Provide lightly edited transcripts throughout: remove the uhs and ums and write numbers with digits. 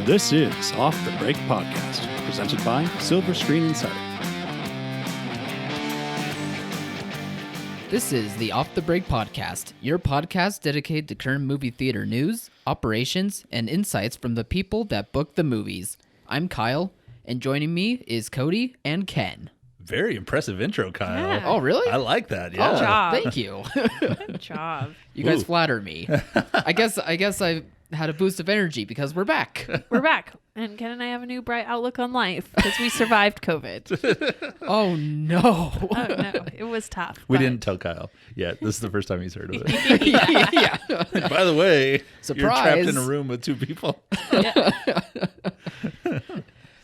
This is Off the Break Podcast, presented by Silver Screen Insider. This is the Off the Break Podcast, your podcast dedicated to current movie theater news, operations, and insights from the people that book the movies. I'm Kyle, and joining me is Cody and Ken. Very impressive intro, Kyle. Yeah. Oh, really? I like that. Yeah. Good job. Thank you. Good job. You guys Ooh. flatter me. I guess I had a boost of energy because we're back. We're back. And Ken and I have a new bright outlook on life because we survived COVID. Oh, no. Oh, no. It was tough. We but- didn't tell Kyle yet. This is the first time he's heard of it. Yeah. By the way, Surprise. you're trapped in a room with two people.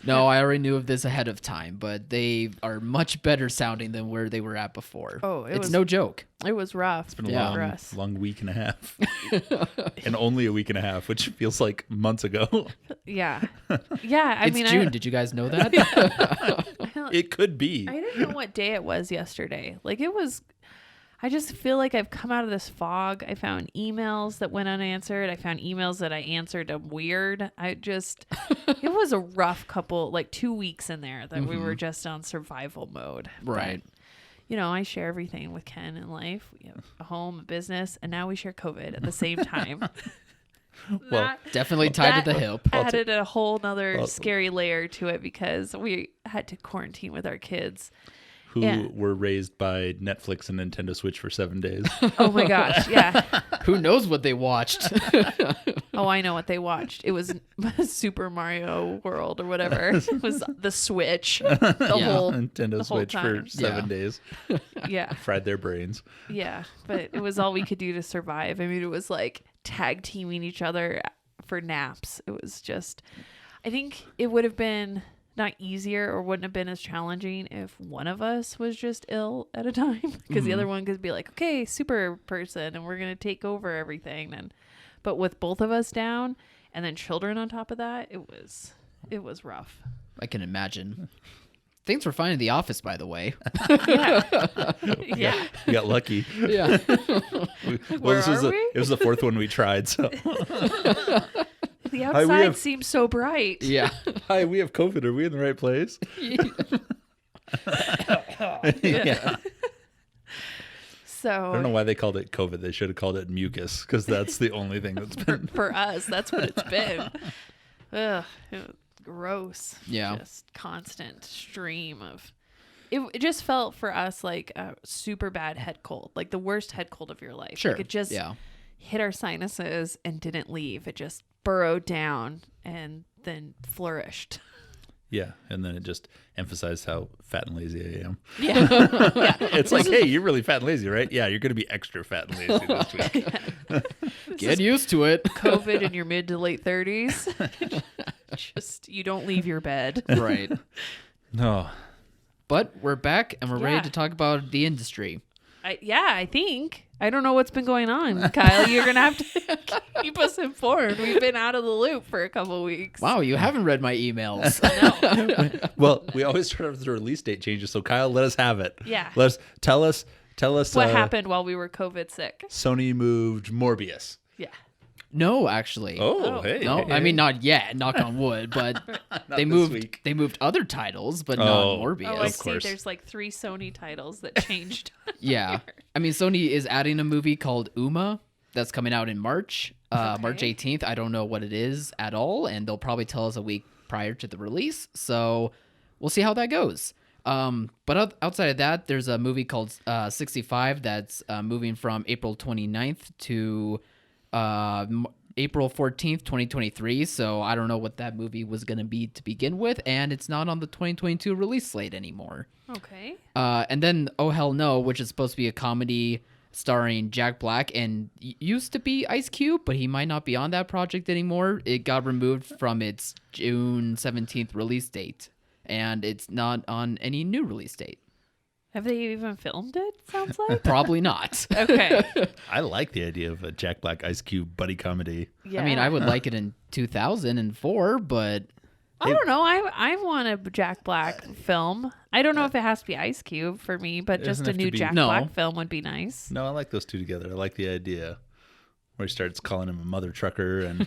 No, I already knew of this ahead of time, but they are much better sounding than where they were at before. Oh, it's no joke. It was rough. It's been a Yeah. for us. long week and a half. And only a week and a half, which feels like months ago. Yeah. Yeah. I It's mean, June. Did you guys know that? It could be. I didn't know what day it was yesterday. Like it was, I just feel like I've come out of this fog. I found emails that went unanswered. I found emails that I answered weird. It was a rough couple, like 2 weeks in there that we were just on survival mode. Right. But, you know, I share everything with Ken in life. We have a home, a business, and now we share COVID at the same time. Well, Definitely tied to the hip. Added a whole nother scary layer to it because we had to quarantine with our kids. who Yeah. were raised by Netflix and Nintendo Switch for 7 days. Oh my gosh, yeah. Who knows what they watched? Oh, I know what they watched. It was Super Mario World or whatever. It was the Switch. The Yeah. whole Nintendo whole Switch for time. 7 Yeah. days. yeah. Fried their brains. Yeah, but it was all we could do to survive. I mean, it was like tag teaming each other for naps. It was just, I think it would have been not easier or wouldn't have been as challenging if one of us was just ill at a time because the other one could be like, okay, super person, and we're going to take over everything. But with both of us down and then children on top of that, it was rough. I can imagine. Things were fine in the office, by the way. Yeah. We got lucky. Yeah. Where this was are we? it was the fourth one we tried. So The we outside have- seems so bright. Yeah. hi, we have COVID. Are we in the right place? Yeah. So I don't know why they called it COVID. They should have called it mucus because that's the only thing that's been. for us, that's what it's been. Ugh, it was gross. Yeah. Just constant stream of. It just felt for us like a super bad head cold, like the worst head cold of your life. Sure. Like it just Yeah. hit our sinuses and didn't leave. It just burrowed down and then flourished. Yeah, and then it just emphasized how fat and lazy I am. Yeah. It's like, hey, you're really fat and lazy, right? Yeah, you're going to be extra fat and lazy this week. Get used to it. COVID in your mid to late 30s. Just, you don't leave your bed. Right. No. But we're back and we're Yeah. ready to talk about the industry. I think. I don't know what's been going on, Kyle. You're going to have to keep us informed. We've been out of the loop for a couple weeks. Wow, you haven't read my emails. No. Well, we always start with the release date changes. So Kyle, let us have it. Yeah. Tell us What happened while we were COVID sick? Sony moved Morbius. Yeah. No, actually. Oh, Oh. hey. No, hey, I mean hey. not yet, knock on wood, but they this moved week. they moved other titles, but Oh. not Morbius. Oh, I Of see. course. There's like 3 Sony titles that changed. Yeah. I mean, Sony is adding a movie called Uma that's coming out in March, March Okay. 18th. I don't know what it is at all, and they'll probably tell us a week prior to the release. So we'll see how that goes. But outside of that, there's a movie called 65 that's moving from April 29th to April 14th, 2023. So I don't know what that movie was going to be to begin with, and it's not on the 2022 release slate anymore. Okay. And then Oh Hell No, which is supposed to be a comedy starring Jack Black and used to be Ice Cube, but he might not be on that project anymore. It got removed from its June 17th release date, and it's not on any new release date. Have they even filmed it? Sounds like. Probably not. Okay. I like the idea of a Jack Black Ice Cube buddy comedy. Yeah. I mean, I would like it in 2004, but I don't know. I want a Jack Black film. I don't know if it has to be Ice Cube for me, but It just doesn't a have to new be- Jack No. Black film would be nice. No, I like those two together. I like the idea. Where he starts calling him a mother trucker and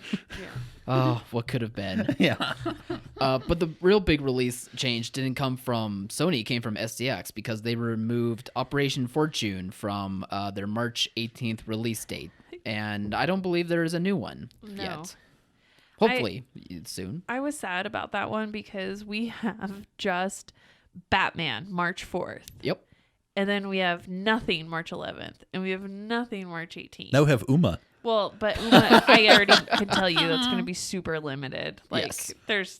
Oh, what could have been. yeah. But the real big release change didn't come from Sony. It came from SDX because they removed Operation Fortune from their March 18th release date. And I don't believe there is a new one yet. Hopefully soon. I was sad about that one because we have just Batman March 4th. Yep. And then we have nothing March 11th. And we have nothing March 18th. Now we have Uma. Well, but Uma, I already can tell you that's going to be super limited. Like,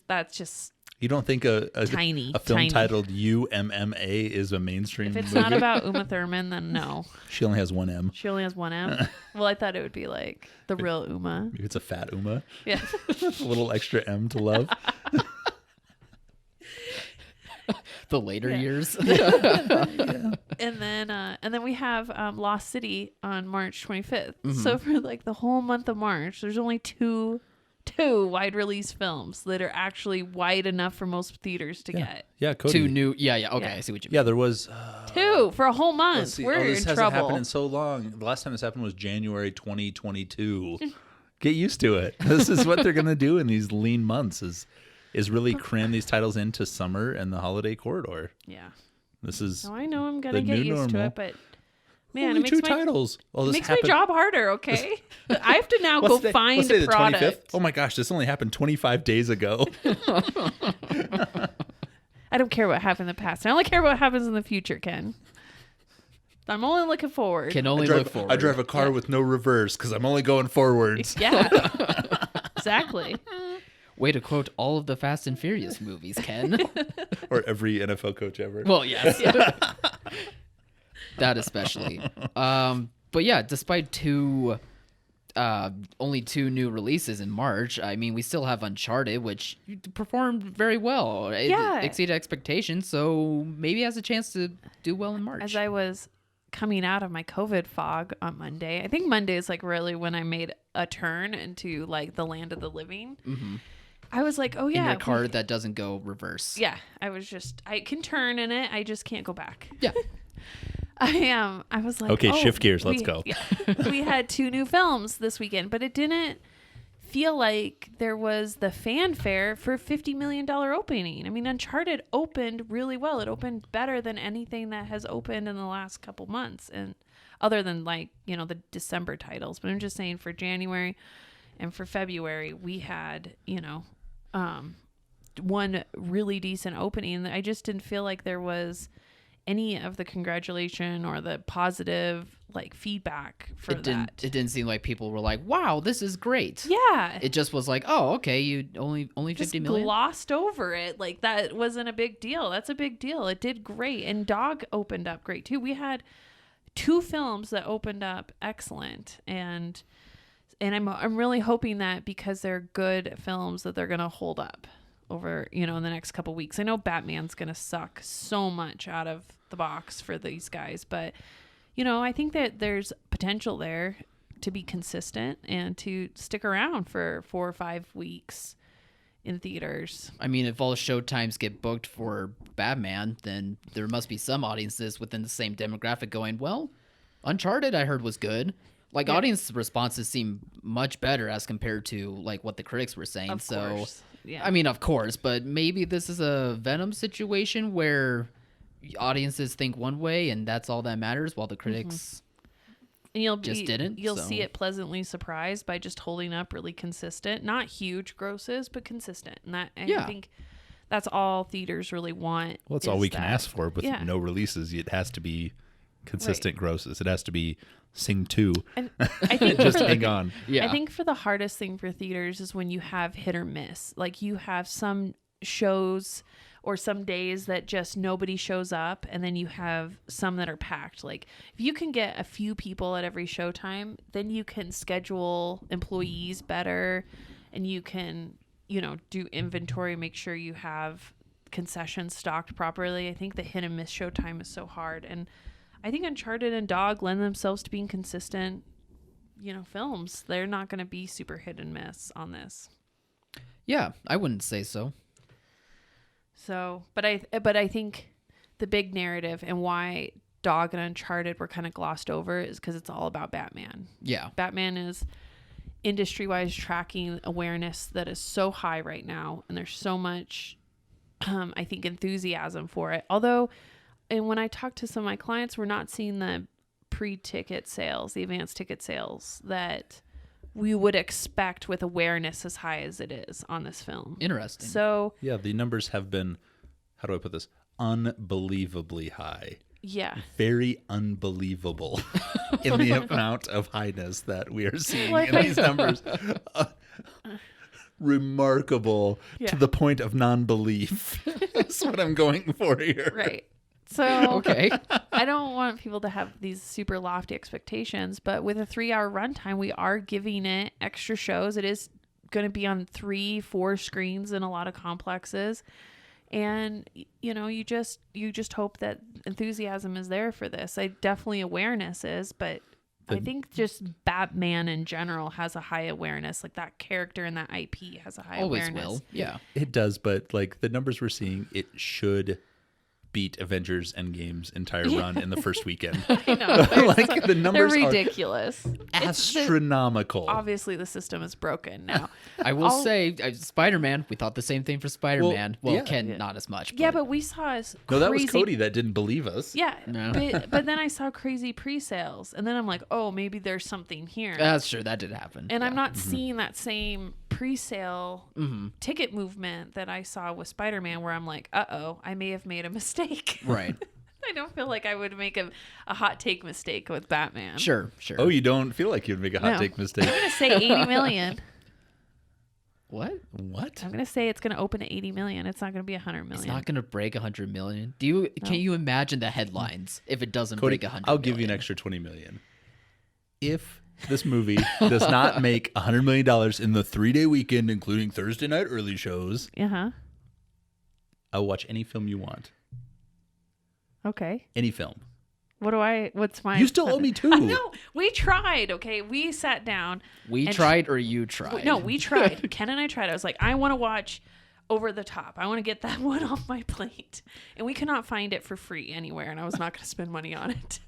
that's just You don't think a tiny. film titled UMMA is a mainstream If it's movie? not about Uma Thurman, then no. She only has one M. She only has one M. Well, I thought it would be like the real Uma. It's a fat Uma. Yeah. A little extra M to love. The later years. And then we have Lost City on March 25th. So for like the whole month of March, there's only two wide release films that are actually wide enough for most theaters to get. Yeah, Codi. Two new. Yeah. Okay. Yeah. I see what you mean. Yeah, there was... Two for a whole month. let's see. We're this in hasn't trouble. happened in so long. The last time this happened was January 2022. Get used to it. This is what they're going to do in these lean months is really cram these titles into summer and the holiday corridor. Yeah. This is So I know I'm gonna the get new used to normal. it, but man, only it makes two titles. Oh, it this makes my happened. job harder. Okay, I have to now What's go today? find What's today, a the product. 25th? Oh my gosh, this only happened 25 days ago. I don't care what happened in the past. I only care what happens in the future, Ken. I'm only looking forward. Can only look forward. I drive a car with no reverse because I'm only going forwards. Yeah, exactly. Way to quote all of the Fast and Furious movies, Ken. Or every NFL coach ever. Well, yes. That especially. But yeah, despite only two new releases in March, I mean, we still have Uncharted, which performed very well. It exceeded expectations, so maybe has a chance to do well in March. As I was coming out of my COVID fog on Monday, I think Monday is like really when I made a turn into like the land of the living. Mm-hmm. I was like, oh yeah. In your car that doesn't go reverse. Yeah. I can turn in it. I just can't go back. Yeah. I was like, Okay, shift gears. Let's go. Yeah, we had two new films this weekend, but it didn't feel like there was the fanfare for a $50 million opening. I mean, Uncharted opened really well. It opened better than anything that has opened in the last couple months, and other than like, the December titles. But I'm just saying for January and for February, we had, one really decent opening. I just didn't feel like there was any of the congratulation or the positive like feedback for that. It didn't seem like people were like, "Wow, this is great." Yeah. It just was like, "Oh, okay, you only just 50 million." glossed over it. Like that wasn't a big deal. That's a big deal. It did great, and Dog opened up great too. We had two films that opened up excellent, and I'm really hoping that because they're good films that they're gonna hold up over in the next couple weeks. I know Batman's gonna suck so much out of the box for these guys, but I think that there's potential there to be consistent and to stick around for 4 or 5 weeks in theaters. I mean, if all showtimes get booked for Batman, then there must be some audiences within the same demographic going, well, Uncharted I heard was good. Like audience responses seem much better as compared to like what the critics were saying. Of course. Yeah. I mean, of course, but maybe this is a Venom situation where audiences think one way and that's all that matters, while the critics and you'll didn't. See it pleasantly surprised by just holding up really consistent, not huge grosses, but consistent. And I think that's all theaters really want. Well, it's all we can ask for with no releases. It has to be consistent grosses. It has to be Sing 2. And I think just hang on. Yeah. I think for the hardest thing for theaters is when you have hit or miss. Like you have some shows or some days that just nobody shows up, and then you have some that are packed. Like if you can get a few people at every showtime, then you can schedule employees better, and you can, do inventory, make sure you have concessions stocked properly. I think the hit and miss showtime is so hard, and I think Uncharted and Dog lend themselves to being consistent, films. They're not going to be super hit and miss on this. Yeah, I wouldn't say so. So, but I think the big narrative and why Dog and Uncharted were kind of glossed over is because it's all about Batman. Yeah. Batman is industry-wise tracking awareness that is so high right now, and there's so much, I think, enthusiasm for it. Although, and when I talk to some of my clients, we're not seeing the pre-ticket sales, the advanced ticket sales that we would expect with awareness as high as it is on this film. Interesting. So Yeah, the numbers have been, how do I put this? Unbelievably high. yeah, Very unbelievable in the amount of highness that we are seeing Like in these numbers. Remarkable Yeah. to the point of non-belief. That's what I'm going for here. right. So Okay. I don't want people to have these super lofty expectations, but with a 3-hour runtime, we are giving it extra shows. It is going to be on 3-4 screens in a lot of complexes. And, you know, you just hope that enthusiasm is there for this. Definitely awareness is, but I think just Batman in general has a high awareness. Like that character and that IP has a high Always awareness. will. Yeah. It does, but like the numbers we're seeing, it should beat Avengers Endgame's entire run in the first weekend. I know. Like the They're numbers are ridiculous. astronomical. Obviously, the system is broken now. I will say, Spider-Man, we thought the same thing for Spider-Man. Well, yeah. Ken, not as much. Yeah, but we saw No, that was crazy- Cody that didn't believe us. Yeah, No. but then I saw crazy pre-sales, and then I'm like, oh, maybe there's something here. That's true. That did happen. And I'm Yeah. not seeing that same pre-sale ticket movement that I saw with Spider-Man, where I'm like, uh-oh, I may have made a mistake. Right. I don't feel like I would make a hot take mistake with Batman. Sure. Oh, you don't feel like you'd make a hot No. take mistake. I'm going to say 80 million. What? What? I'm going to say it's going to open at 80 million. It's not going to be 100 million. It's not going to break 100 million. Can you imagine the headlines if it doesn't Cody, break 100 I'll give you an extra 20 million. If this movie does not make $100 million in the 3-day weekend, including Thursday night early shows, Uh-huh. I'll watch any film you want. Okay. Any film. What's my... You still owe me two. I know. We tried, okay? We sat down. We and tried or you tried? No, we tried. Ken and I tried. I was like, I want to watch Over the Top. I want to get that one off my plate. And we could not find it for free anywhere, and I was not going to spend money on it.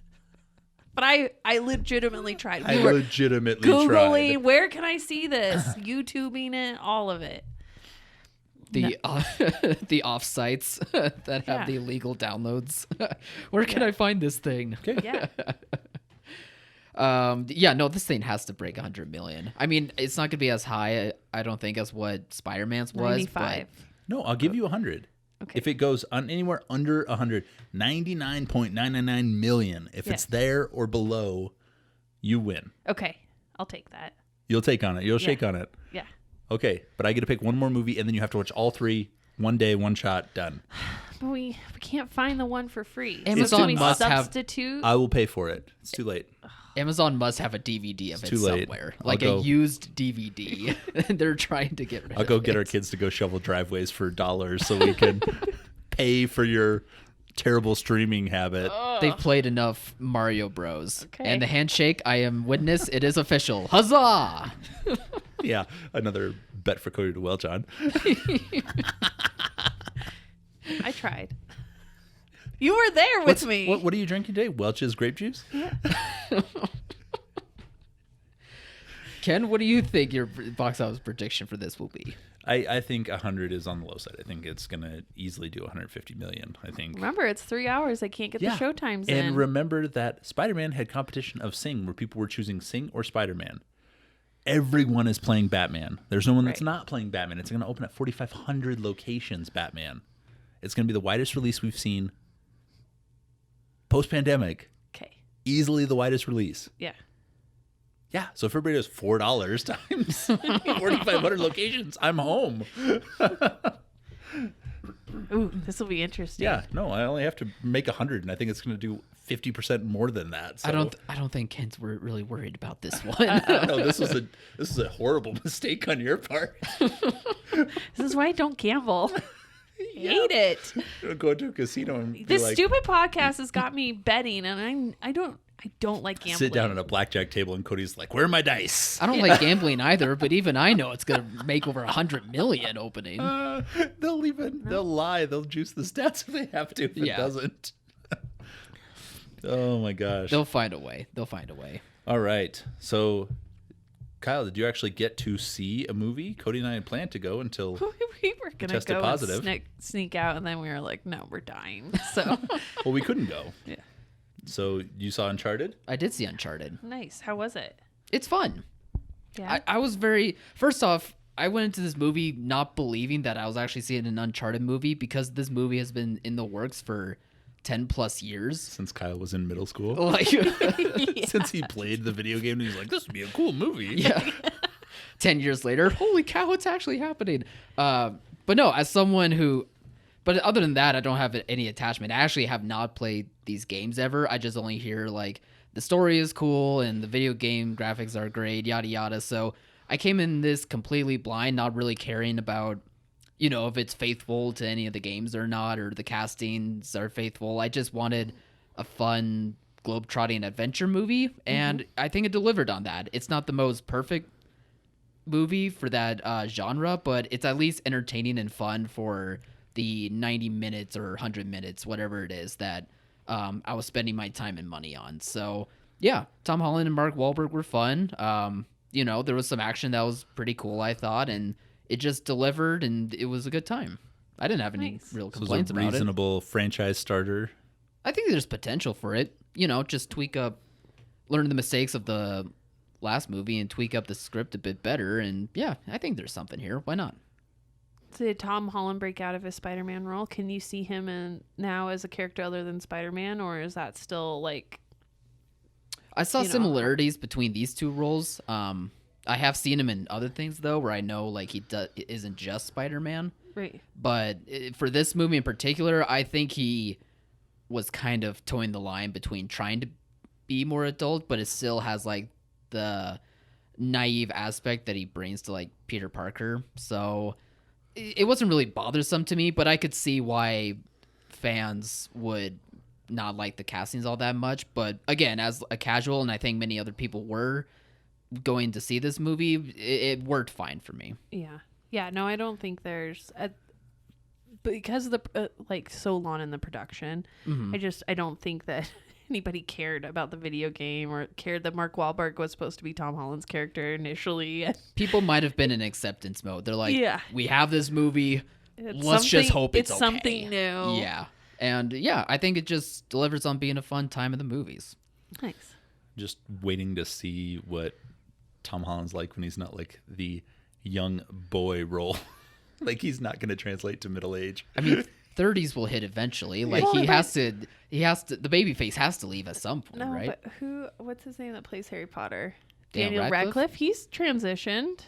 But I legitimately tried. I We were legitimately Googling, tried. where can I see this? YouTubing it, all of it. The the offsites that have Yeah. the illegal downloads. Where can I find this thing? Yeah. No, this thing has to break 100 million. I mean, it's not going to be as high, I don't think, as what Spider-Man's was. 95. No, I'll give you 100. Okay. If it goes on anywhere under 100, 99.999 million. If Yeah. it's there or below, you win. Okay. I'll take that. You'll take on it. You'll shake on it. Yeah. Okay, but I get to pick one more movie, and then you have to watch all three. One day, one shot, done. But we can't find the one for free. So Amazon can we must have- substitute? I will pay for it. It's too late. Amazon must have a DVD of it too late. somewhere. I'll Like go- a used DVD. They're trying to get rid I'll of go it. get our kids to go shovel driveways for dollars so we can pay for your terrible streaming habit. They've played enough Mario Bros. Okay. And the handshake, I am witness, it is official. Huzzah! Yeah, another bet for Cody to Welch on. I tried. You were there with me. What are you drinking today? Welch's grape juice? Ken, what do you think your box office prediction for this will be? I think 100 is on the low side. I think it's going to easily do 150 million, I think. Remember, it's 3 hours. I can't get the show times in. And remember that Spider-Man had competition of Sing, where people were choosing Sing or Spider-Man. Everyone is playing Batman. There's no one that's Right. not playing Batman. It's going to open at 4,500 locations, Batman. It's going to be the widest release we've seen post-pandemic. Okay. Easily the widest release. Yeah. Yeah, so if everybody does $4 times 4,500 locations, I'm home. Ooh, this will be interesting. Yeah, no, I only have to make 100, and I think it's going to do 50% more than that. So. I don't think Ken's really worried about this one. No, this is a horrible mistake on your part. This is why I don't gamble. Hate it. Go to a casino and be This like, stupid podcast has got me betting, and I don't like gambling. sit down at a blackjack table, and Cody's like, "Where are my dice?" I don't like gambling either, but even I know it's gonna make over 100 million opening. They'll lie. They'll juice the stats if they have to. If it Yeah. doesn't. Oh my gosh. They'll find a way. They'll find a way. All right. So, Kyle, did you actually get to see a movie? Cody and I had planned to go until We were gonna tested go positive. and sneak out, and then we were like, no, we're dying. So well, we couldn't go. Yeah. So you saw Uncharted? I did see Uncharted. Nice. How was it? It's fun. Yeah. I was very... First off, I went into this movie not believing that I was actually seeing an Uncharted movie because this movie has been in the works for 10 plus years. Since Kyle was in middle school. Like, Since he played the video game and he's like, this would be a cool movie. yeah. 10 years later, holy cow, it's actually happening. But no, as someone who... But other than that, I don't have any attachment. I actually have not played these games ever. I just only hear, like, the story is cool and the video game graphics are great, yada, yada. So I came in this completely blind, not really caring about, you know, if it's faithful to any of the games or not, or the castings are faithful. I just wanted a fun, globe-trotting adventure movie, and I think it delivered on that. It's not the most perfect movie for that genre, but it's at least entertaining and fun for the 90 minutes or 100 minutes, whatever it is that I was spending my time and money on. So yeah, Tom Holland and Mark Wahlberg were fun. You know, there was some action that was pretty cool, I thought, and it just delivered, and it was a good time. I didn't have any Nice. real So it complaints was a about it. reasonable franchise starter. I think there's potential for it. You know, just tweak up, learn the mistakes of the last movie and tweak up the script a bit better. And yeah, I think there's something here. Why not? Did Tom Holland break out of his Spider-Man role? Can you see him now as a character other than Spider-Man, or is that still like... I saw You know. similarities between these two roles. I have seen him in other things though, where I know like he isn't just Spider-Man. Right. But for this movie in particular, I think he was kind of towing the line between trying to be more adult, but it still has like the naive aspect that he brings to like Peter Parker. So it wasn't really bothersome to me, but I could see why fans would not like the castings all that much. But again, as a casual, and I think many other people were going to see this movie, it worked fine for me. Yeah. Yeah. No, I don't think there's because of the like so long in the production. I don't think that anybody cared about the video game or cared that Mark Wahlberg was supposed to be Tom Holland's character initially. People might have been in acceptance mode. They're like, Yeah. we have this movie. It's Let's just something- hope it's okay. something new. Yeah. And yeah, I think it just delivers on being a fun time in the movies. Nice. Just waiting to see what Tom Holland's like when he's not like the young boy role. Like he's not going to translate to middle age. I mean, 30s will hit eventually. Like Well, he has to, the baby face has to leave at some point, No, right? but what's his name that plays Harry Potter? Daniel Daniel Radcliffe? Radcliffe. He's transitioned.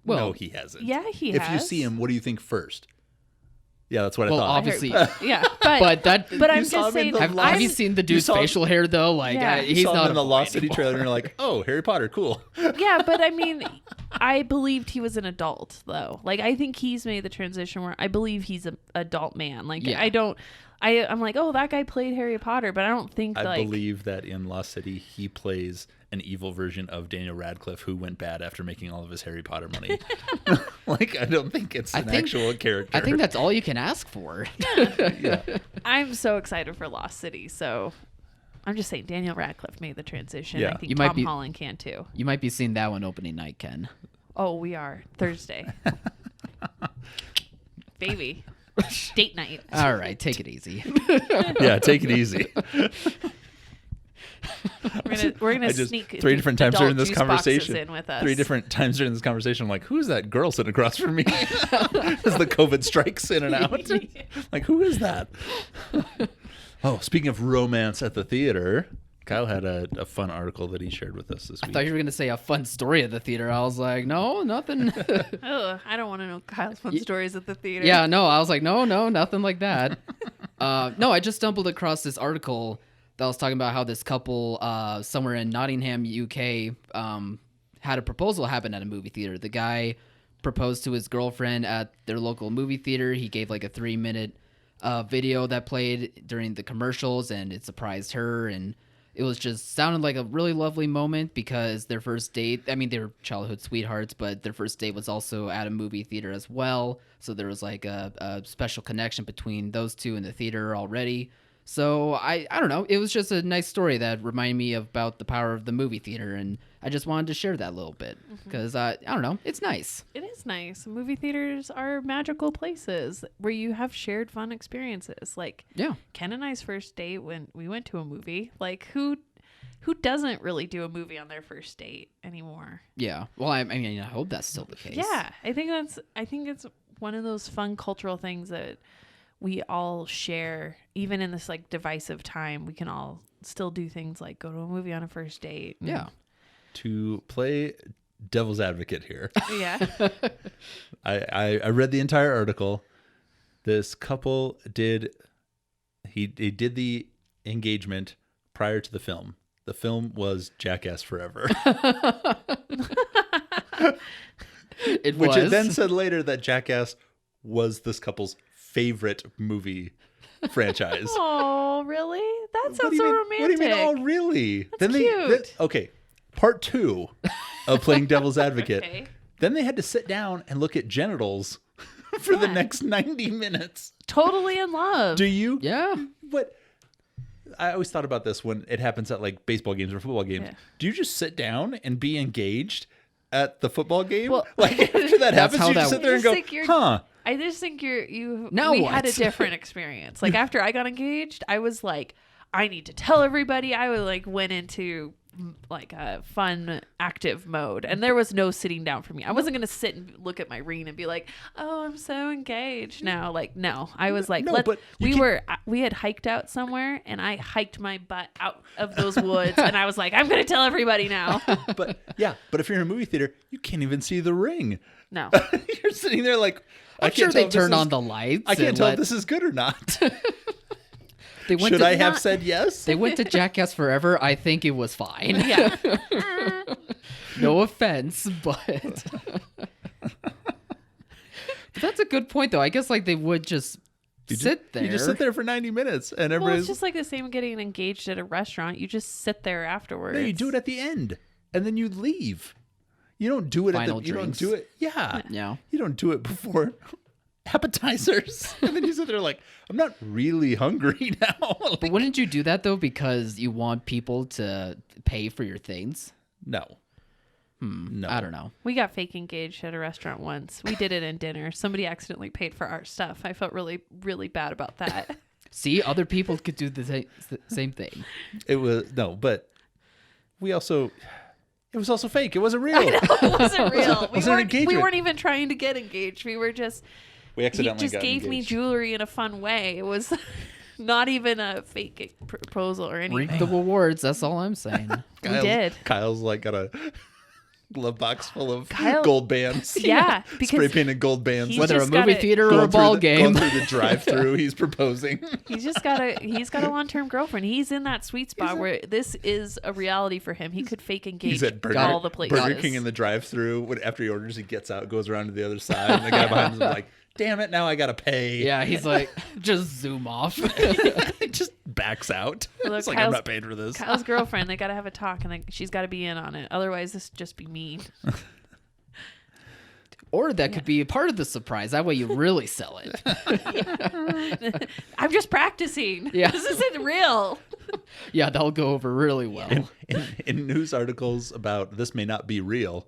Well, no, he hasn't. Yeah, he If has. you see him, what do you think first? Yeah, that's what Well, I thought. obviously- Yeah, but but that, but I'm saw just him in saying. the have, last- have you seen the dude's saw him- facial hair though? Like Yeah. You he's saw not him in the a boy Lost City anymore. trailer, and you're like, "Oh, Harry Potter, cool." Yeah, but I mean, I believed he was an adult though. Like I think he's made the transition where I believe he's an adult man. Like Yeah. I'm like, oh, that guy played Harry Potter, but I don't think I like believe that in Lost City, he plays an evil version of Daniel Radcliffe who went bad after making all of his Harry Potter money. Like, I don't think it's an actual character. I think that's all you can ask for. yeah. I'm so excited for Lost City. So I'm just saying Daniel Radcliffe made the transition. Yeah. I think You might Tom be- Holland can too. You might be seeing that one opening night, Ken. Oh, we are Thursday. Baby. Date night. All right, take it easy. Yeah, take it easy. We're gonna I just sneak three different times adult during this juice boxes conversation. in with us. 3 different times during this conversation, I'm like, who's that girl sitting across from me? As the COVID strikes in and out. Like, who is that? Oh, speaking of romance at the theater, Kyle had a fun article that he shared with us this I week. thought you were going to say a fun story at the theater. I was like, no, nothing. Ugh, I don't want to know Kyle's fun stories at the theater. Yeah, no, I was like, no, nothing like that. No, I just stumbled across this article that was talking about how this couple somewhere in Nottingham, UK, had a proposal happen at a movie theater. The guy proposed to his girlfriend at their local movie theater. He gave like a 3-minute video that played during the commercials, and it surprised her, and it was just sounded like a really lovely moment because their first date, I mean, they were childhood sweethearts, but their first date was also at a movie theater as well. So there was like a special connection between those two in the theater already. So I don't know. It was just a nice story that reminded me about the power of the movie theater, and I just wanted to share that a little bit because I don't know. It's nice. It is nice. Movie theaters are magical places where you have shared fun experiences. Like Yeah. Ken and I's first date when we went to a movie. Like who doesn't really do a movie on their first date anymore? Yeah. Well, I mean, I hope that's still the case. Yeah, I think it's one of those fun cultural things that we all share. Even in this like divisive time, we can all still do things like go to a movie on a first date. Yeah. To play devil's advocate here, Yeah. I read the entire article. This couple did the engagement prior to the film. The film was Jackass Forever. Which it then said later that Jackass was this couple's favorite movie franchise. Oh, really? That What sounds do you so mean- romantic. What do you mean, oh, really? That's cute. Okay, part 2 of playing devil's advocate. Okay. Then they had to sit down and look at genitals for the next 90 minutes. Totally in love. Do you? Yeah. But I always thought about this when it happens at like baseball games or football games. Yeah. Do you just sit down and be engaged at the football game? Well- like after that happens, how you that just sit there and works. go, I just think you're- huh? I just think you Now we what? had a different experience. Like after I got engaged, I was like, I need to tell everybody. I went into like a fun active mode, and there was no sitting down for me. I wasn't gonna sit and look at my ring and be like, oh, I'm so engaged now. Like no, I was like, No, but we had hiked out somewhere, and I hiked my butt out of those woods, and I was like, I'm gonna tell everybody now. But if you're in a movie theater, you can't even see the ring. No. You're sitting there like, I'm sure they turned on the lights. I can't and tell let- if this is good or not. They went Should to, I have said yes? They went to Jackass Forever. I think it was fine. Yeah. No offense, but that's a good point, though. I guess like they would just sit there. You just sit there for 90 minutes and Well, everybody's... it's just like the same getting engaged at a restaurant. You just sit there afterwards. No, you do it at the end and then you leave. You don't do it Final at the... You don't drinks. do it... Yeah. Yeah. You don't do it before appetizers. And then you sit there like, I'm not really hungry now. Like, But wouldn't you do that though because you want people to pay for your things? no. No. I don't know. We got fake engaged at a restaurant once. We did it in dinner. Somebody accidentally paid for our stuff. I felt really, really bad about that. See, other people could do the same thing. It was... No, but we also... It was also fake. It wasn't real. It wasn't real. wasn't an We engagement. weren't even trying to get engaged. We were just... We He accidentally just got gave me engaged. jewelry in a fun way. It was not even a fake proposal or anything. Reap the rewards. That's all I'm saying. We did. Kyle's like got a glove box full of Kyle- gold bands. Yeah, because Spray painted gold bands. he's Whether a just movie gotta- theater or Going a ball through going game. through the drive-through, he's proposing. he's got a long-term girlfriend. He's in that sweet spot where this is a reality for him. He could fake engage He's at all the places. Burger King in the drive-through. After he orders, he gets out, goes around to the other side, and the guy behind him is like, "Damn it! Now I gotta pay." Yeah, he's like, just zoom off. He just backs out. Well, It's like I'm Kyle's- not paying for this. Kyle's girlfriend, they got to have a talk, and she's got to be in on it. Otherwise, this would just be mean. Or that could be a part of the surprise. That way you really sell it. I'm just practicing. Yeah. This isn't real. Yeah, that'll go over really well. In news articles about this may not be real,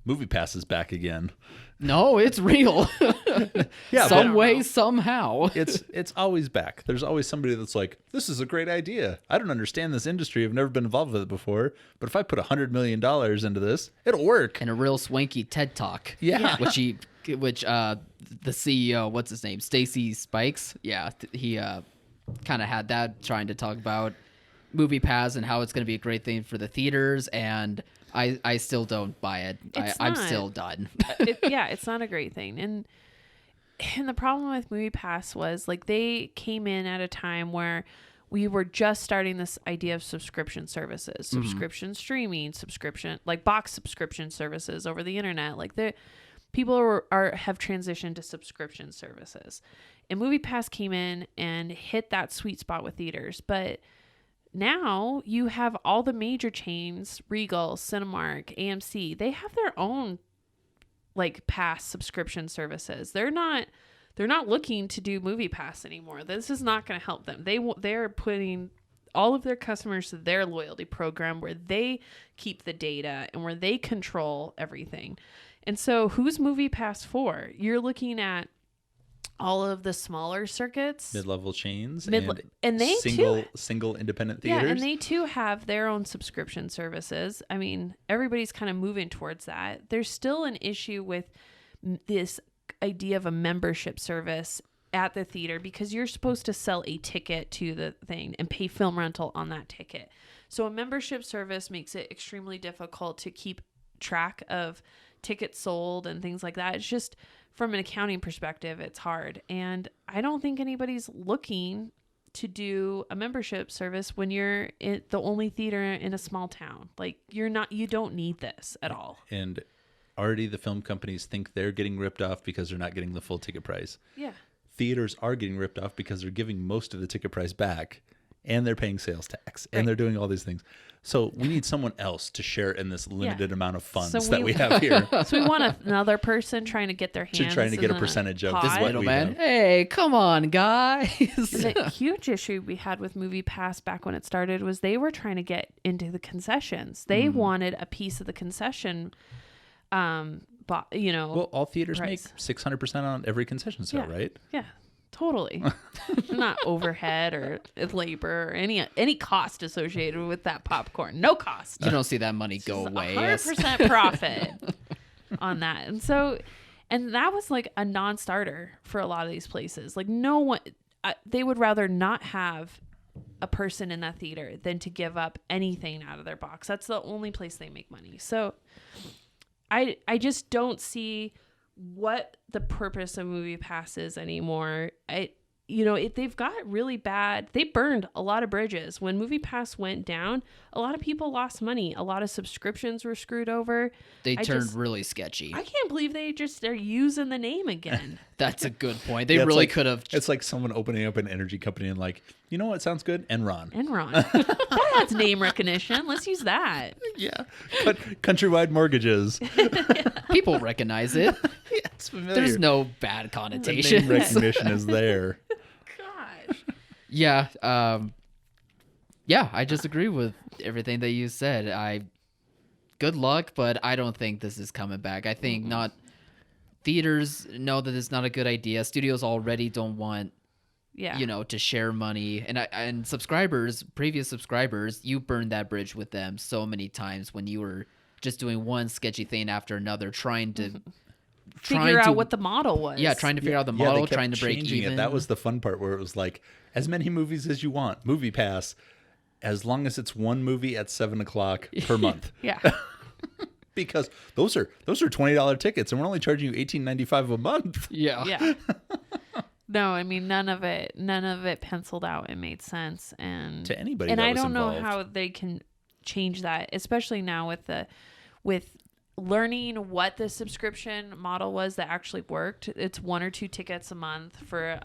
Moviepass is back again. No, it's real. Yeah, Some but way, somehow. it's always back. There's always somebody that's like, this is a great idea. I don't understand this industry. I've never been involved with it before. But if I put $100 million into this, it'll work. And a real swanky TED Talk. Yeah. Which the CEO, what's his name? Stacy Spikes. Yeah, he kind of had that, trying to talk about Moviepass and how it's going to be a great thing for the theaters, and I still don't buy it. I'm not. still done. It's not a great thing. And the problem with Moviepass was like they came in at a time where we were just starting this idea of subscription services, subscription streaming, subscription, like box subscription services over the internet. Like people have transitioned to subscription services, and Moviepass came in and hit that sweet spot with theaters. But now you have all the major chains, Regal, Cinemark, AMC, they have their own like pass subscription services. They're not they're not looking to do Moviepass anymore. This is not going to help them. They're putting all of their customers to their loyalty program where they keep the data and where they control everything. And so who's Moviepass for? You're looking at all of the smaller circuits, mid-level chains, and they single independent yeah, theaters. and they too have their own subscription services. I mean, everybody's kind of moving towards that. There's still an issue with this idea of a membership service at the theater because you're supposed to sell a ticket to the thing and pay film rental on that ticket. So a membership service makes it extremely difficult to keep track of tickets sold and things like that. It's just, from an accounting perspective, it's hard. And I don't think anybody's looking to do a membership service when you're the only theater in a small town. Like, you don't need this at all. And already the film companies think they're getting ripped off because they're not getting the full ticket price. Yeah. Theaters are getting ripped off because they're giving most of the ticket price back, and they're paying sales tax, and they're doing all these things. So we need someone else to share in this limited amount of funds that we have here. So we want another person trying to get their hands trying to get a percentage of pot. what we Man, have. hey, come on, guys. The huge issue we had with Moviepass back when it started was they were trying to get into the concessions. They wanted a piece of the concession, Well, all theaters make price. 600% on every concession sale, right? Yeah, totally. Not overhead or labor or any cost associated with that popcorn. No cost. You don't see that money go away. 100% profit on that. And that was like a non-starter for a lot of these places. Like, no one, they would rather not have a person in that theater than to give up anything out of their box. That's the only place they make money. So I just don't see what the purpose of Moviepass is anymore. They've got really bad. They burned a lot of bridges. When Moviepass went down, a lot of people lost money. A lot of subscriptions were screwed over. They turned really sketchy. I can't believe they're using the name again. That's a good point. They really could have. It's like someone opening up an energy company and like, you know what sounds good? Enron. That has name recognition. Let's use that. Yeah. Countrywide mortgages. People recognize it. Yeah, it's familiar. There's no bad The connotation. name recognition is there. Gosh. Yeah. I just agree with everything that you said. Good luck, but I don't think this is coming back. I think not. Theaters know that it's not a good idea. Studios already don't want, to share money. And subscribers, previous subscribers, you burned that bridge with them so many times when you were just doing one sketchy thing after another, trying to figure out what the model was. Yeah, trying to figure out the They model, kept trying to break changing even. it. That was the fun part where it was like, as many movies as you want, Moviepass, as long as it's one movie at 7:00 per month. Yeah. Because those are $20 tickets, and we're only charging you $18.95 a month. Yeah. Yeah. No, I mean, none of it penciled out and made sense. And To anybody and that I was don't know involved. how they can change that, especially now with learning what the subscription model was that actually worked. It's 1 or 2 tickets a month for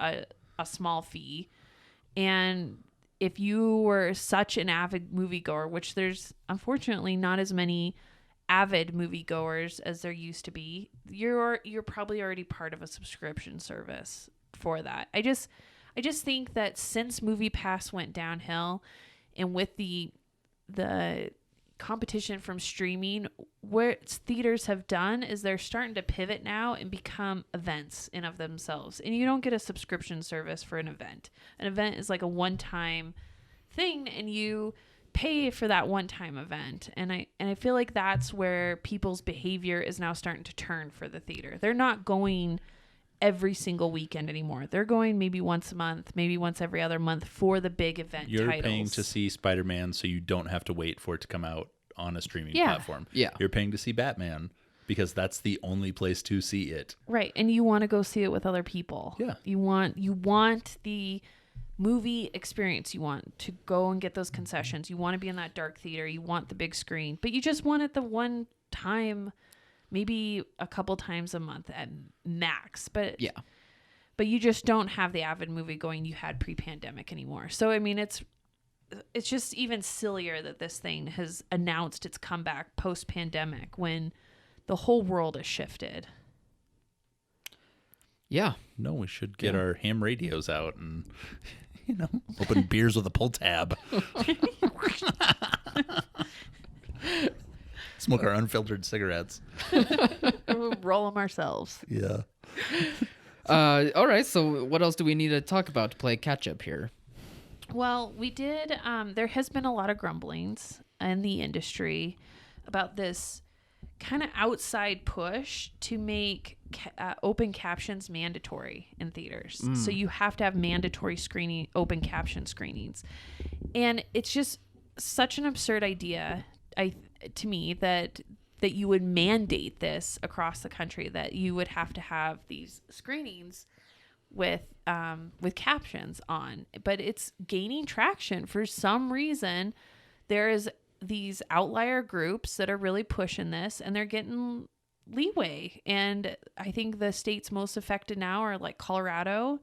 a small fee. And if you were such an avid moviegoer, which there's unfortunately not as many avid moviegoers as there used to be, you're probably already part of a subscription service for that. I just think that since Moviepass went downhill, and with the competition from streaming, what theaters have done is they're starting to pivot now and become events in of themselves. And you don't get a subscription service for an event. An event is like a one-time thing, and you pay for that one-time event. And I feel like that's where people's behavior is now starting to turn for the theater. They're not going every single weekend anymore. They're going maybe once a month, maybe once every other month for the big event You're titles. paying to see Spider-Man, so you don't have to wait for it to come out on a streaming platform. Yeah. You're paying to see Batman because that's the only place to see it. Right. And you want to go see it with other people. Yeah. You want the movie experience. You want to go and get those concessions. You want to be in that dark theater. You want the big screen, but you just want it the one time, maybe a couple times a month at max. But you just don't have the avid movie going you had pre-pandemic anymore. So I mean, it's just even sillier that this thing has announced its comeback post-pandemic when the whole world has shifted. Yeah. No, we should get our ham radios out and, open beers with a pull tab. Smoke our unfiltered cigarettes. We'll roll them ourselves. Yeah. All right. So what else do we need to talk about to play catch up here? Well, we did. There has been a lot of grumblings in the industry about this kind of outside push to make open captions mandatory in theaters. So you have to have mandatory open caption screenings. And it's just such an absurd idea, to me, that you would mandate this across the country, that you would have to have these screenings with captions on. But it's gaining traction for some reason. There is these outlier groups that are really pushing this, and they're getting leeway. And I think the states most affected now are like Colorado,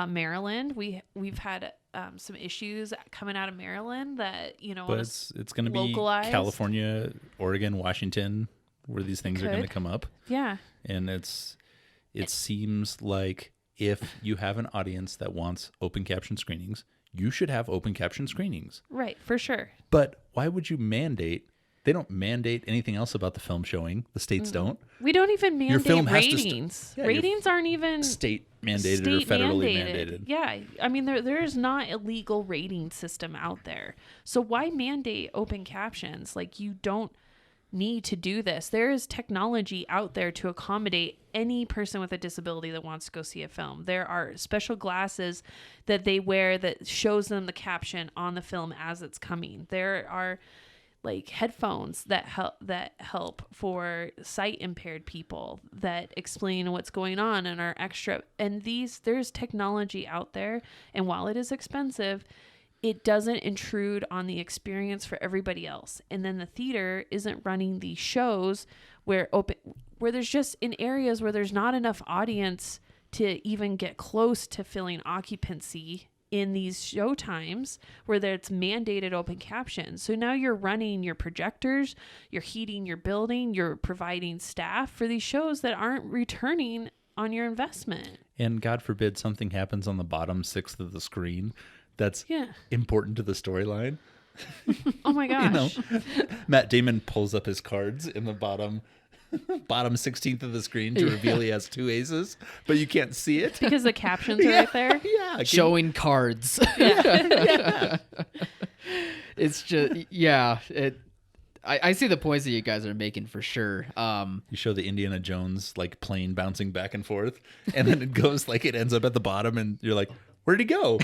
Maryland. We've had some issues coming out of Maryland that, but it's going to be California, Oregon, Washington, where these things are going to come up. Yeah. And it seems like if you have an audience that wants open caption screenings, you should have open caption screenings. Right, for sure. But why would you mandate? They don't mandate anything else about the film showing. The states don't. We don't even mandate Your film has ratings. to Ratings aren't even state mandated or federally mandated. Yeah. I mean, there is not a legal rating system out there. So why mandate open captions? Like, you don't need to do this. There is technology out there to accommodate any person with a disability that wants to go see a film. There are special glasses that they wear that shows them the caption on the film as it's coming. There are like headphones that help for sight impaired people that explain what's going on and are extra. And there's technology out there, and while it is expensive, it doesn't intrude on the experience for everybody else. And then the theater isn't running these shows where there's just in areas where there's not enough audience to even get close to filling occupancy in these show times where it's mandated open captions. So now you're running your projectors, you're heating your building, you're providing staff for these shows that aren't returning on your investment. And God forbid something happens on the bottom sixth of the screen that's important to the storyline. Oh my gosh. Matt Damon pulls up his cards in the bottom 16th of the screen to reveal he has two aces, but you can't see it because the captions are right there. Yeah, showing cards. It's just I see the points that you guys are making for sure. You show the Indiana Jones like plane bouncing back and forth, and then it goes like it ends up at the bottom, and you're like, where'd he go?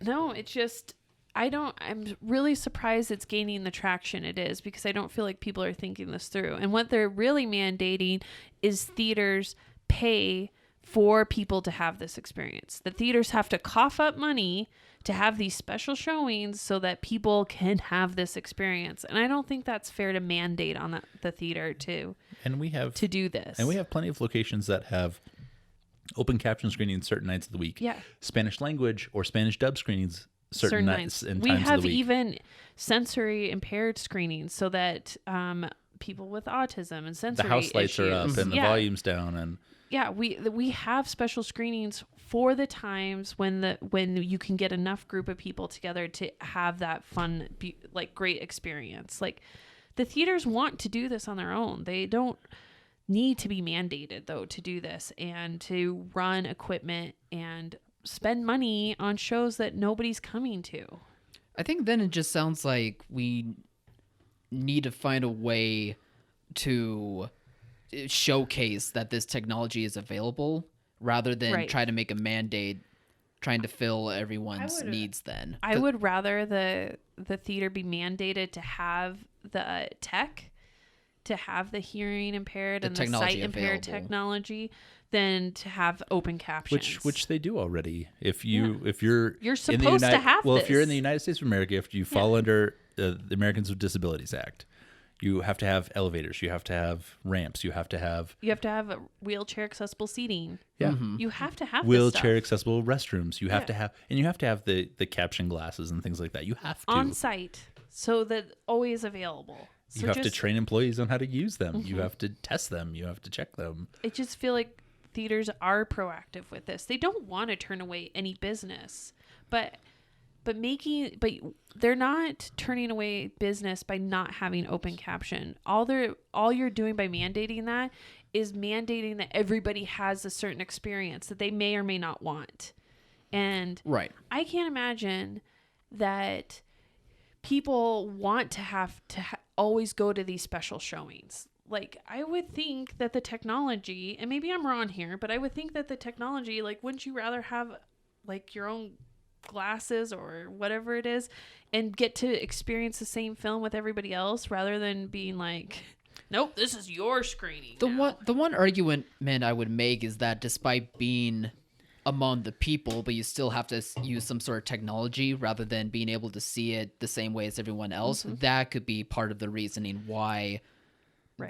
No, it's just I'm really surprised it's gaining the traction it is, because I don't feel like people are thinking this through. And what they're really mandating is theaters pay for people to have this experience. The theaters have to cough up money to have these special showings so that people can have this experience. And I don't think that's fair to mandate on the theater to do this. And we have plenty of locations that have open caption screenings certain nights of the week. Yeah. Spanish language or Spanish dub screenings certain nights and times of the week. We have even sensory impaired screenings so that people with autism and sensory the house lights issues, are up and the volume's down, and we have special screenings for the times when you can get enough group of people together to have that fun, great experience. Like, the theaters want to do this on their own. They don't need to be mandated though to do this and to run equipment and spend money on shows that nobody's coming to. I think then it just sounds like we need to find a way to showcase that this technology is available rather than try to make a mandate trying to fill everyone's needs then. I would rather the theater be mandated to have the tech, to have the hearing impaired and the sight impaired technology, than to have open captions, which they do already. If you're supposed to have if you're in the United States of America, if you fall under the Americans with Disabilities Act, you have to have elevators, you have to have ramps, you have to have wheelchair accessible seating. Yeah, you have to have wheelchair accessible restrooms. You have to have, and you have to have the caption glasses and things like that. You have to on site, so that always available. You have to train employees on how to use them. You have to test them. You have to check them. I just feel like theaters are proactive with this. They don't want to turn away any business, but they're not turning away business by not having open caption. All you're doing by mandating that is mandating that everybody has a certain experience that they may or may not want. And Right. I can't imagine that people want to have to always go to these special showings. Like, I would think that the technology, and maybe I'm wrong here, but I would think that the technology, like, wouldn't you rather have like your own glasses or whatever it is and get to experience the same film with everybody else rather than being like, nope, this is your screening. The one argument I would make is that despite being among the people, but you still have to use some sort of technology rather than being able to see it the same way as everyone else. That could be part of the reasoning why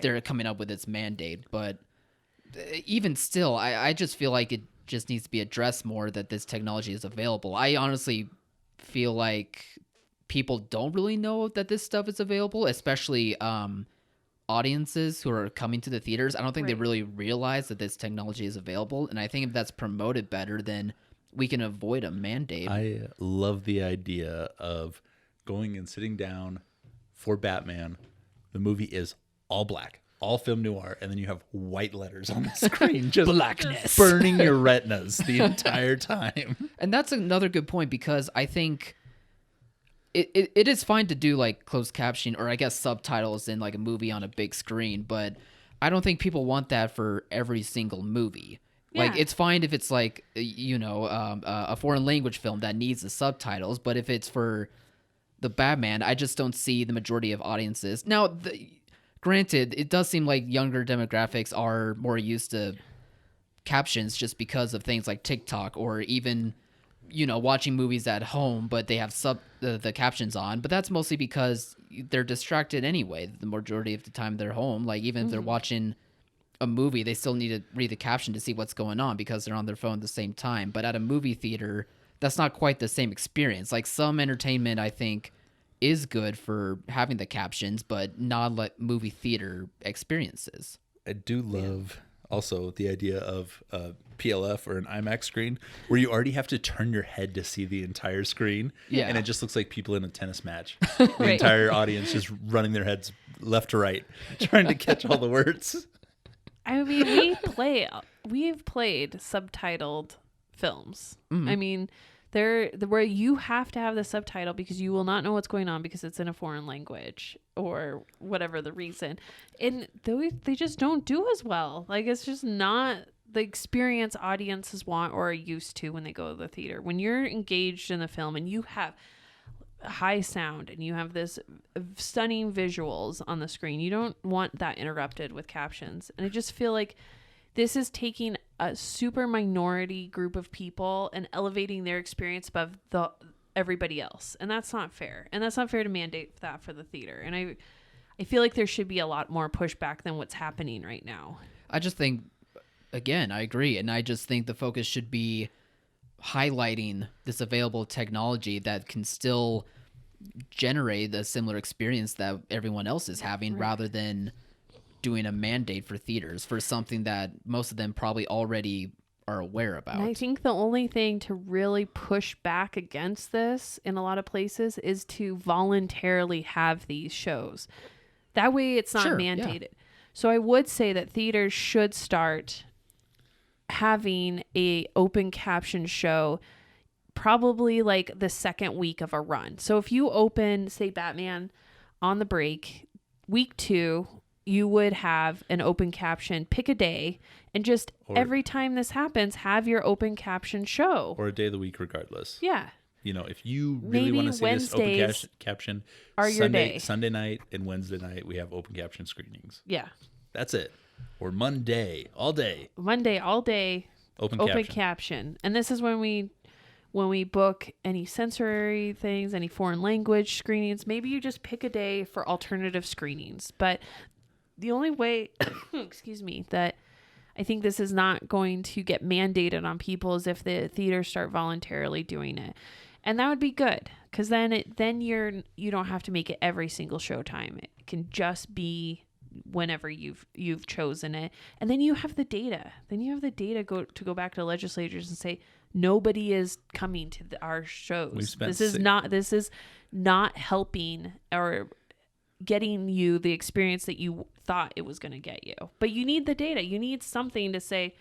they're coming up with its mandate. But even still, I just feel like it just needs to be addressed more that this technology is available. I honestly feel like people don't really know that this stuff is available, especially audiences who are coming to the theaters. I don't think they really realize that this technology is available, and I think if that's promoted better, then we can avoid a mandate. I love the idea of going and sitting down for Batman. The movie is all black, all film noir, and then you have white letters on the screen, just blackness burning your retinas the entire time. And that's another good point, because I think it is fine to do like closed captioning or I guess subtitles in like a movie on a big screen, but I don't think people want that for every single movie. Yeah. Like, it's fine if it's like, a foreign language film that needs the subtitles, but if it's for the Batman, I just don't see the majority of audiences. Now, granted, it does seem like younger demographics are more used to captions just because of things like TikTok or even, watching movies at home, but they have the captions on. But that's mostly because they're distracted anyway. The majority of the time they're home. Like, even if they're watching a movie, they still need to read the caption to see what's going on because they're on their phone at the same time. But at a movie theater, that's not quite the same experience. Like, some entertainment, I think, is good for having the captions, but not like movie theater experiences. I do love also the idea of PLF or an IMAX screen where you already have to turn your head to see the entire screen. Yeah. And it just looks like people in a tennis match. The entire audience just running their heads left to right, trying to catch all the words. I mean, we've played subtitled films. I mean, they're where you have to have the subtitle because you will not know what's going on because it's in a foreign language or whatever the reason. And they just don't do as well. Like, it's just not the experience audiences want or are used to when they go to the theater. When you're engaged in the film and you have high sound and you have this stunning visuals on the screen, you don't want that interrupted with captions. And I just feel like this is taking a super minority group of people and elevating their experience above everybody else. And that's not fair. And that's not fair to mandate that for the theater. And I feel like there should be a lot more pushback than what's happening right now. I just think, again, I agree. And I just think the focus should be highlighting this available technology that can still generate a similar experience that everyone else is having rather than doing a mandate for theaters for something that most of them probably already are aware about. And I think the only thing to really push back against this in a lot of places is to voluntarily have these shows. That way it's not mandated. Yeah. So I would say that theaters should start having a open caption show probably like the second week of a run. So if you open, say, Batman on the break, week 2, you would have an open caption, pick a day, and just every time this happens, have your open caption show. Or a day of the week regardless. Yeah. If you really want to see this open caption, are your day. Sunday night and Wednesday night, we have open caption screenings. Yeah. That's it. Or Monday, all day. Monday, all day, open caption. And this is when we book any sensory things, any foreign language screenings. Maybe you just pick a day for alternative screenings. But the only way, that I think this is not going to get mandated on people is if the theaters start voluntarily doing it. And that would be good. because then you don't have to make it every single showtime. It can just be whenever you've chosen it, and then you have the data. Then you have the data to go back to legislators and say nobody is coming to our shows. This is not helping or getting you the experience that you thought it was going to get you. But you need the data. You need something to say.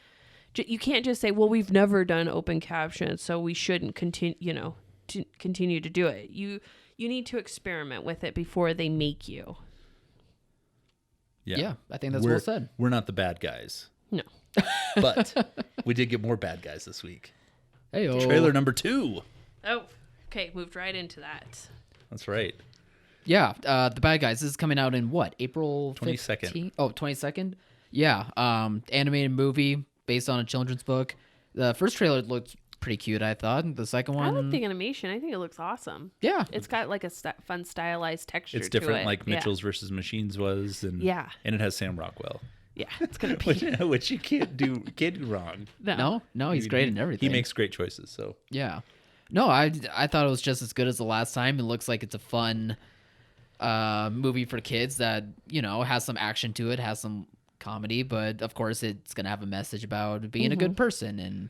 You can't just say, well, we've never done open caption, so we shouldn't continue, to continue to do it. You need to experiment with it before they make you. Yeah, I think that's well said. We're not the bad guys. No. But we did get more bad guys this week. Hey-o. Trailer number 2. Oh, okay. Moved right into that. That's right. Yeah, The Bad Guys. This is coming out in what? April 22nd. 15th? Oh, 22nd? Yeah, animated movie based on a children's book. The first trailer looked pretty cute, I thought. The second one... I like the animation. I think it looks awesome. Yeah. It's got like a fun stylized texture It's different to it. like Mitchell's versus Machines was. And, Yeah. And it has Sam Rockwell. Yeah, it's going to be... which you can't do wrong. No, he's great in everything. He makes great choices, so... Yeah. No, I thought it was just as good as the last time. It looks like it's a fun movie for kids that, has some action to it, has some comedy, but of course it's going to have a message about being a good person. And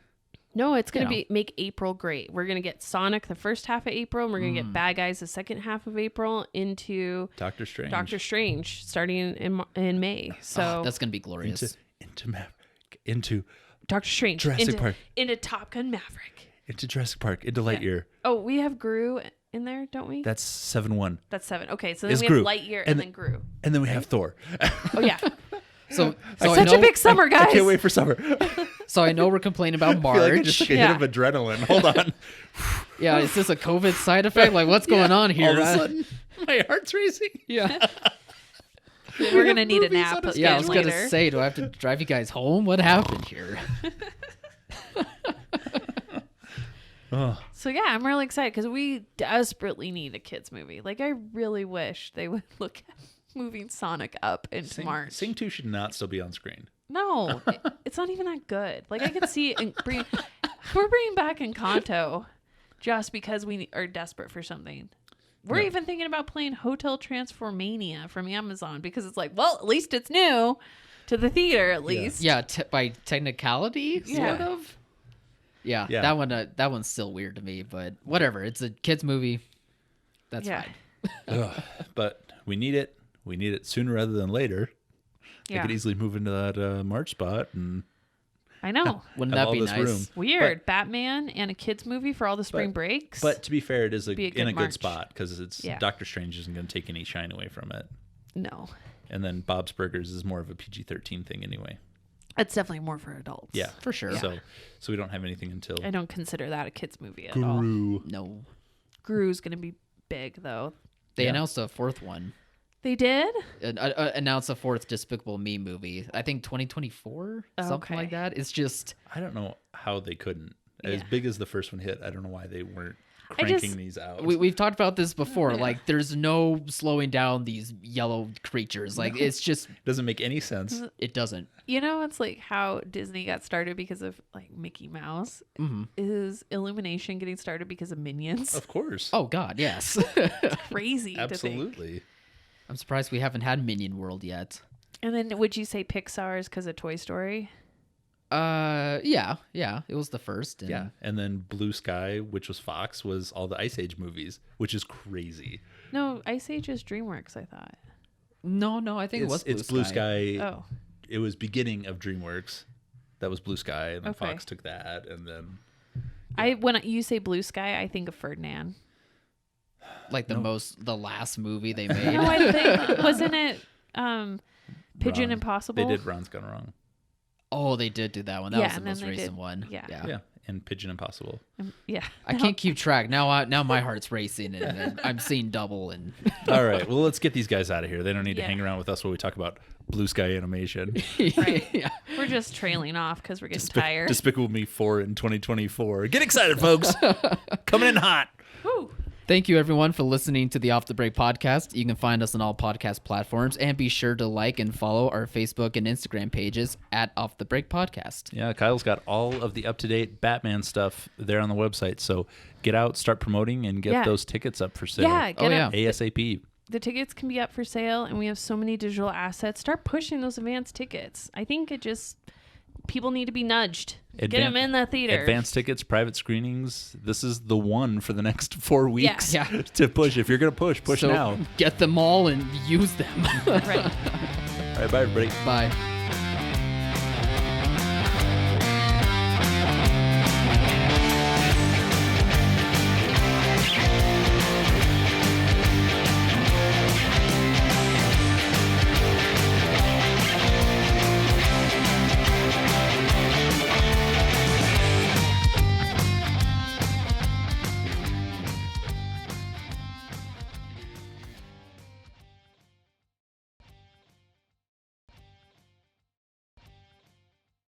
no, it's going to make April great. We're going to get Sonic the first half of April, and we're going to get Bad Guys the second half of April into Doctor Strange starting in May. So that's going to be glorious. Into Doctor Strange, Jurassic Park, into Top Gun Maverick, into Jurassic Park, into Lightyear. Oh, we have Gru in there, don't we? That's 7-1. That's 7. Okay, so then It's we Gru. have Lightyear and then Gru. And then we have Thor. Oh yeah. So such a big summer, guys. I can't wait for summer. So I know we're complaining about I March. feel like I just took a hit of adrenaline. Hold on. Yeah, is this a COVID side effect? Like, what's going on here? All of a sudden, my heart's racing. Yeah. We're gonna need a nap. Yeah, I was gonna say, do I have to drive you guys home? What happened here? So yeah, I'm really excited because we desperately need a kids movie. Like, I really wish they would look at moving Sonic up into March. Sing 2 should not still be on screen. No, it's not even that good. Like, I could see it. We're bringing back Encanto just because we are desperate for something. We're even thinking about playing Hotel Transformania from Amazon because it's like, well, at least it's new to the theater, at least. Yeah, by technicality, sort of. Yeah, that one's still weird to me, but whatever. It's a kids movie. That's fine. But we need it. We need it sooner rather than later. Yeah. I could easily move into that March spot and I know. Wouldn't have that be all this nice? room. Weird. Batman and a kids movie for all the spring breaks. But to be fair, it is in a good March. spot because it's Doctor Strange isn't going to take any shine away from it. No. And then Bob's Burgers is more of a PG-13 thing anyway. It's definitely more for adults. Yeah, for sure. So we don't have anything until I don't consider that a kids movie at all. No. Gru's going to be big though. They announced a fourth one. They did? Announced a fourth Despicable Me movie. I think 2024, something like that. It's just... I don't know how they couldn't. As big as the first one hit, I don't know why they weren't cranking these out. We've talked about this before. Like, there's no slowing down these yellow creatures. Like, it's just... doesn't make any sense. It doesn't. It's like how Disney got started because of like Mickey Mouse. Mm-hmm. Is Illumination getting started because of Minions? Of course. Oh, God, yes. It's crazy. Absolutely. To think. I'm surprised we haven't had Minion World yet. And then would you say Pixar is because of Toy Story? Yeah. It was the first. Yeah. And then Blue Sky, which was Fox, was all the Ice Age movies, which is crazy. No, Ice Age is DreamWorks, I thought. No, I think it's Blue Sky. Oh. It was beginning of DreamWorks. That was Blue Sky, and then Fox took that, and then... When you say Blue Sky, I think of Ferdinand. Like the last movie they made. No, I think wasn't it Pigeon Impossible? They did Ron's Gone Wrong. Oh, they did do that one. That was the most recent one. Yeah. And Pigeon Impossible. Yeah. I can't keep track. Now my heart's racing and I'm seeing double. And all right. Well, let's get these guys out of here. They don't need to hang around with us while we talk about Blue Sky Animation. Right. Yeah. We're just trailing off because we're getting tired. Despicable Me 4 in 2024. Get excited, folks. Coming in hot. Woo. Thank you, everyone, for listening to the Off the Break podcast. You can find us on all podcast platforms, and be sure to like and follow our Facebook and Instagram pages at Off the Break Podcast. Yeah, Kyle's got all of the up-to-date Batman stuff there on the website. So get out, start promoting, and get those tickets up for sale. Yeah, get up. ASAP. The tickets can be up for sale, and we have so many digital assets. Start pushing those advanced tickets. I think people need to be nudged. Get them in the theater. Advanced tickets, private screenings. This is the one for the next 4 weeks Yeah. to push. If you're going to push So now. get them all and use them. Right. All right, bye, everybody. Bye.